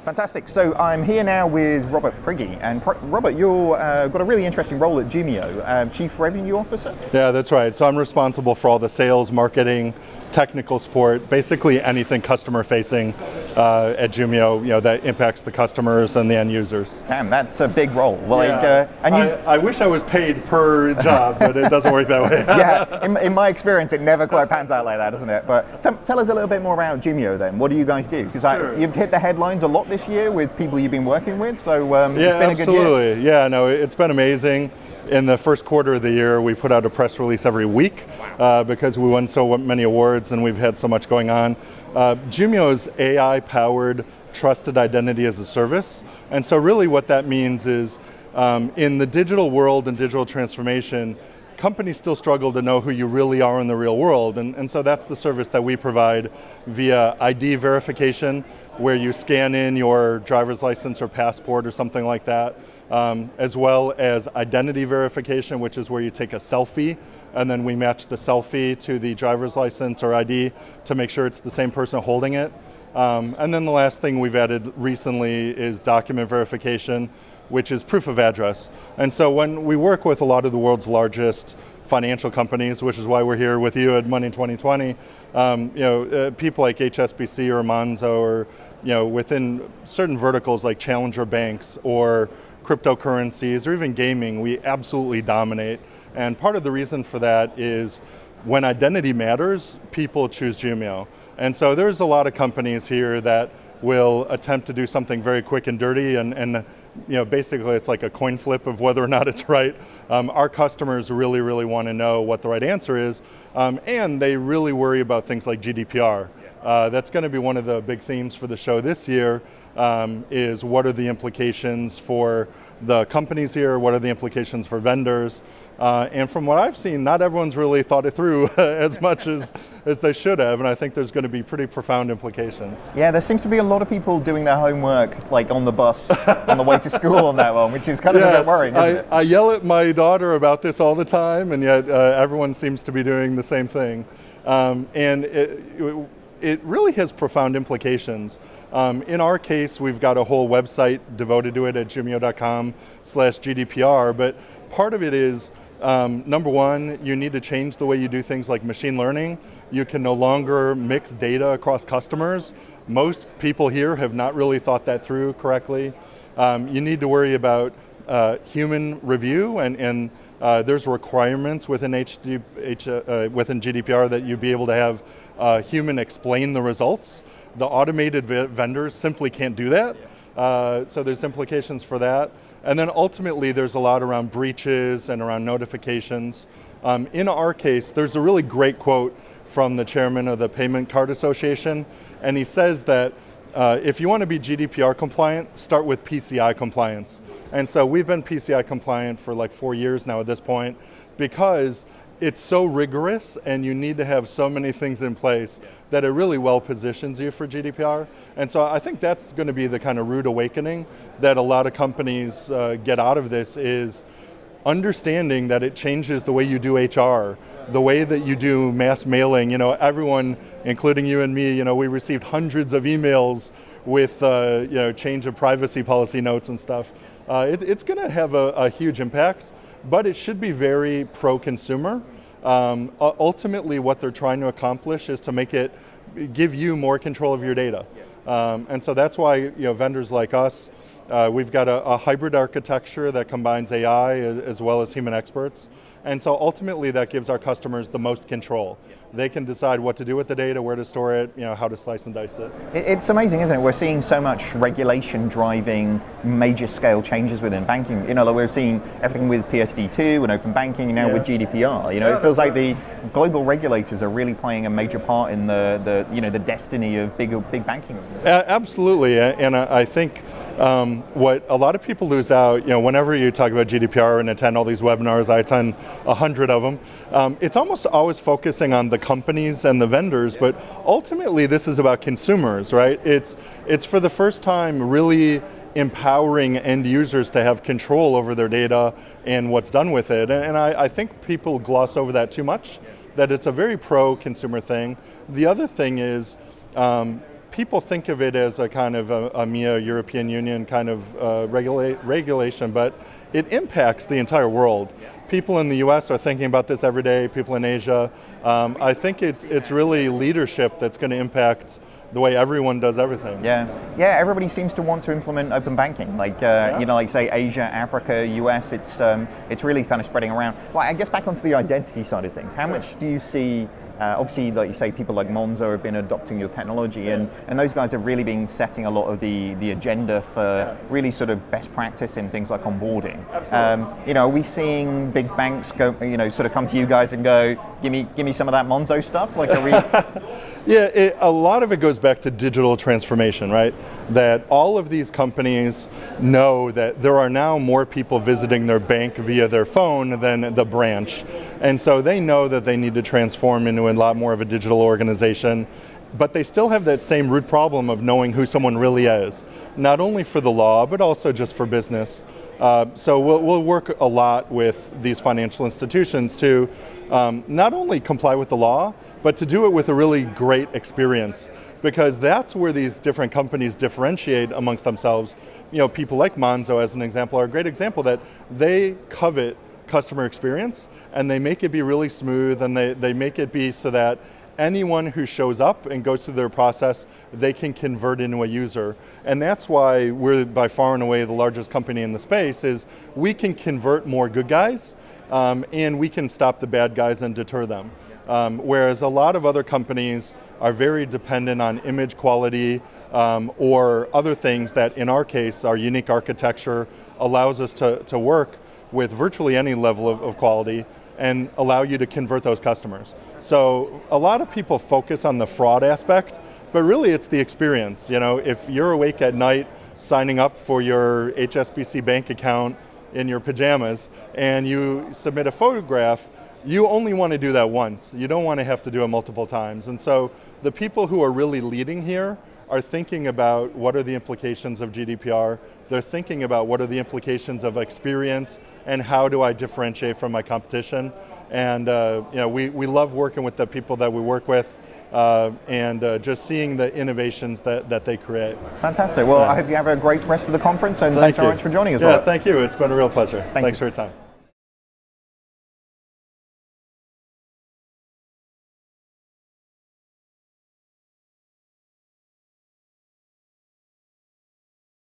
Fantastic. So I'm here now with Robert Prigge, and Robert, you've got a really interesting role at Jumio, Chief Revenue Officer. Yeah, that's right. So I'm responsible for all the sales, marketing, technical support, basically anything customer-facing at Jumio, that impacts the customers and the end users. Damn, that's a big role. I wish I was paid per job, but it doesn't work that way. Yeah, in my experience, it never quite pans out like that, doesn't it? But tell us a little bit more about Jumio then. What do you guys do? Because Sure. You've hit the headlines a lot this year with people you've been working with, so it's been a good year. Absolutely. Yeah, no, it's been amazing. In the first quarter of the year, we put out a press release every week because we won so many awards and we've had so much going on. Jumio's AI-powered trusted identity as a service. And so really what that means is in the digital world and digital transformation, companies still struggle to know who you really are in the real world. And so that's the service that we provide via ID verification, where you scan in your driver's license or passport or something like that, as well as identity verification, which is where you take a selfie and then we match the selfie to the driver's license or ID to make sure it's the same person holding it. And then the last thing we've added recently is document verification, which is proof of address. And so when we work with a lot of the world's largest financial companies, which is why we're here with you at Money20, people like HSBC or Monzo, or within certain verticals like challenger banks or cryptocurrencies or even gaming, we absolutely dominate. And part of the reason for that is when identity matters, people choose Jumio. And so there's a lot of companies here that will attempt to do something very quick and dirty, and basically it's like a coin flip of whether or not it's right. Our customers really, really want to know what the right answer is, and they really worry about things like GDPR. That's going to be one of the big themes for the show this year, is what are the implications for the companies here, what are the implications for vendors, and from what I've seen, not everyone's really thought it through as much as they should have, and I think there's going to be pretty profound implications. Yeah, there seems to be a lot of people doing their homework like on the bus on the way to school on that one, which is kind of a bit worrying, isn't it? I yell at my daughter about this all the time, and yet everyone seems to be doing the same thing. And it really has profound implications. In our case, we've got a whole website devoted to it at jumio.com/GDPR, but part of it is, number one, you need to change the way you do things like machine learning. You can no longer mix data across customers. Most people here have not really thought that through correctly. You need to worry about human review, and there's requirements within within GDPR that you be able to have human explain the results. The automated vendors simply can't do that. So there's implications for that. And then ultimately there's a lot around breaches and around notifications. In our case, there's a really great quote from the chairman of the Payment Card Association, and he says that if you want to be GDPR compliant, start with PCI compliance. And so we've been PCI compliant for like 4 years now at this point, because it's so rigorous and you need to have so many things in place that it really well positions you for GDPR. And so I think that's going to be the kind of rude awakening that a lot of companies get out of this, is understanding that it changes the way you do HR, the way that you do mass mailing. Everyone, including you and me, we received hundreds of emails with change of privacy policy notes and stuff. It's going to have a huge impact, but it should be very pro-consumer. Ultimately, what they're trying to accomplish is to give you more control of your data. And so that's why vendors like us, we've got a hybrid architecture that combines AI as well as human experts. And so ultimately that gives our customers the most control. They can decide what to do with the data, where to store it, how to slice and dice it. It's amazing, isn't it? We're seeing so much regulation driving major scale changes within banking. Like we're seeing everything with PSD2 and open banking, now with GDPR. It feels like the global regulators are really playing a major part in the destiny of big banking organizations. Absolutely, and I think what a lot of people lose out, whenever you talk about GDPR and attend all these webinars, I attend 100 of them, it's almost always focusing on the companies and the vendors, but ultimately this is about consumers, right? It's for the first time really empowering end users to have control over their data and what's done with it. And I think people gloss over that too much, that it's a very pro-consumer thing. The other thing is, people think of it as a kind of a EMEA, European Union kind of regulation, but it impacts the entire world. People in the US are thinking about this every day, people in Asia. I think it's really leadership that's going to impact the way everyone does everything. Yeah, everybody seems to want to implement open banking. Like, like say Asia, Africa, US, it's really kind of spreading around. Well, I guess back onto the identity side of things, how much do you see, obviously, like you say, people like Monzo have been adopting your technology, and those guys have really been setting a lot of the agenda for really sort of best practice in things like onboarding. Are we seeing big banks go, sort of come to you guys and go, give me some of that Monzo stuff? Like, are we? Yeah, a lot of it goes back to digital transformation, right? That all of these companies know that there are now more people visiting their bank via their phone than the branch. And so they know that they need to transform into a lot more of a digital organization, but they still have that same root problem of knowing who someone really is, not only for the law, but also just for business. So we'll work a lot with these financial institutions to not only comply with the law, but to do it with a really great experience, because that's where these different companies differentiate amongst themselves. People like Monzo, as an example, are a great example that they covet customer experience, and they make it be really smooth, and they make it be so that anyone who shows up and goes through their process, they can convert into a user. And that's why we're by far and away the largest company in the space, is we can convert more good guys, and we can stop the bad guys and deter them. Whereas a lot of other companies are very dependent on image quality or other things that, in our case, our unique architecture allows us to work with virtually any level of quality and allow you to convert those customers. So a lot of people focus on the fraud aspect, but really it's the experience. If you're awake at night signing up for your HSBC bank account in your pajamas and you submit a photograph, you only want to do that once. You don't want to have to do it multiple times. And so the people who are really leading here are thinking about what are the implications of GDPR. They're thinking about what are the implications of experience and how do I differentiate from my competition. And we love working with the people that we work with and just seeing the innovations that they create. Fantastic. Well, I hope you have a great rest of the conference, and thanks very much for joining us. Yeah, thank you. It's been a real pleasure. Thanks for your time.